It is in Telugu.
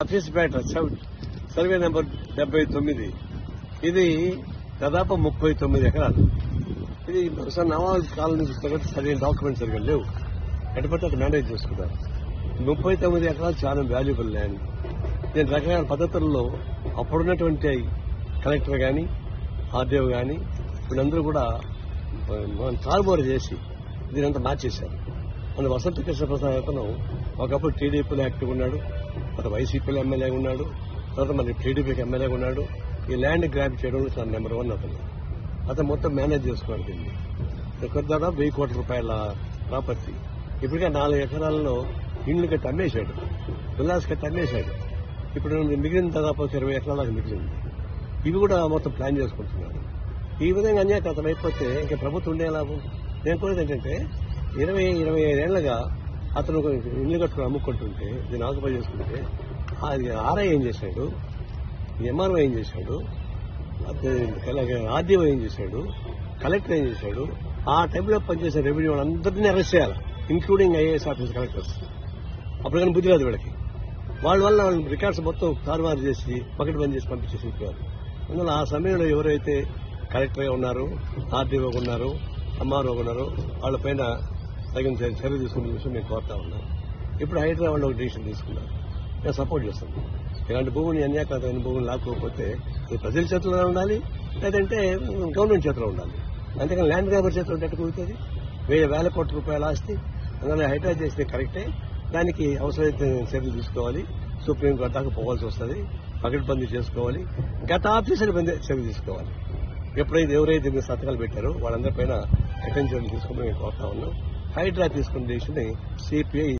ఆఫీస్పేట సర్వే నెంబర్ 79. ఇది దాదాపు 39 ఎకరాలు. ఇది నవాజ్ కాలనీ సరైన డాక్యుమెంట్స్ సరిగ్గా లేవు. ఎటుపడితే అటు మేనేజ్ చేసుకున్నారు. 39 ఎకరాలు చాలా వాల్యుబుల్ ల్యాండ్. దీని రకరకాల పద్ధతుల్లో అప్పుడున్నటువంటి కలెక్టర్ కానీ ఆర్డీఓ కానీ వీళ్ళందరూ కూడా తారుమారు చేసి దీనంతా మార్చేశారు. మన వసంత కృష్ణ ప్రసాద్ అతను ఒకప్పుడు టీడీపీలో యాక్టివ్ ఉన్నాడు, తర్వాత వైసీపీలో ఎమ్మెల్యేగా ఉన్నాడు, తర్వాత మళ్ళీ టీడీపీకి ఎమ్మెల్యేగా ఉన్నాడు. ఈ ల్యాండ్ గ్రాప్ చేయడంలో చాలా నెంబర్ 1 అతను మొత్తం మేనేజ్ చేసుకున్నాడు. దీన్ని దాదాపు 1000 కోట్ల రూపాయల ప్రాపర్టీ. ఇప్పటికే 4 ఎకరాల్లో ఇండ్లు కట్టి అమ్మేశాడు, విల్లాస్ కట్టి అమ్మేశాడు. ఇప్పుడు మిగిలిన దాదాపు 20 ఎకరాల దాకా మిగిలింది. ఇవి కూడా మొత్తం ప్లాన్ చేసుకుంటున్నాడు. ఈ విధంగా అన్యాకతం అయిపోతే ఇంకా ప్రభుత్వం ఉండే లాభం. నేను కోరేది ఏంటంటే 20-25 ఏళ్లుగా అతను ఇల్లు కట్టుకుని అమ్ముకుంటుంటే దీన్ని ఆక్యుపై చేసుకుంటే ఆర్ఐ ఏం చేశాడు, ఎంఆర్ఓ ఏం చేశాడు, ఆర్డీఓ ఏం చేశాడు, కలెక్టర్ ఏం చేశాడు, ఆ టైంలో పనిచేసే రెవెన్యూ వాళ్ళందరినీ అరెస్ట్ చేయాలి, ఇంక్లూడింగ్ ఐఏఎస్ ఆఫీసర్ కలెక్టర్స్. అప్పుడు కానీ బుద్ధి రాదు వీళ్ళకి. వాళ్ళ వల్ల వాళ్ళ రికార్డ్స్ మొత్తం తారుమారు చేసి బకెట్ బంద్ చేసి పంపించేసి వెళ్ళిపోయారు. అందువల్ల ఆ సమయంలో ఎవరైతే కలెక్టర్గా ఉన్నారు, ఆర్డీఓగా ఉన్నారు, ఎంఆర్ఓగా ఉన్నారు, వాళ్ళపైన తగిన చర్య తీసుకునే విషయం మేము కోరుతా ఉన్నాం. ఇప్పుడు హైదరాబాద్లో ఒక డిసిషన్ తీసుకున్నారు. మేము సపోర్ట్ చేస్తాం. ఇలాంటి భూమిని అన్యాకరమైన భూమిని లాక్కోకపోతే ఇది ప్రజల చేతిలో ఉండాలి, లేదంటే గవర్నమెంట్ చేతిలో ఉండాలి. అంతేకాని ల్యాండ్ గ్రాబర్ చేతిలో ఉంటే కుదురుతుంది. 1000 కోట్ల రూపాయల ఆస్తి అందులో హైడ్రాజ్ చేస్తే కరెక్టే. దానికి అవసరమైతే చర్యలు తీసుకోవాలి. సుప్రీంకోర్టు దాకా పోవాల్సి వస్తుంది. పకడ్బందీ చేసుకోవాలి. గత ఆఫీసర్ చర్య తీసుకోవాలి. ఎప్పుడైతే ఎవరైతే మీరు సంతకాలు పెట్టారో వాళ్ళందరిపైన కఠిన చర్యలు తీసుకుని మేము కోరుతా ఉన్నాం. హైడ్రా తీసుకున్న డిసిషన్ సిపిఐ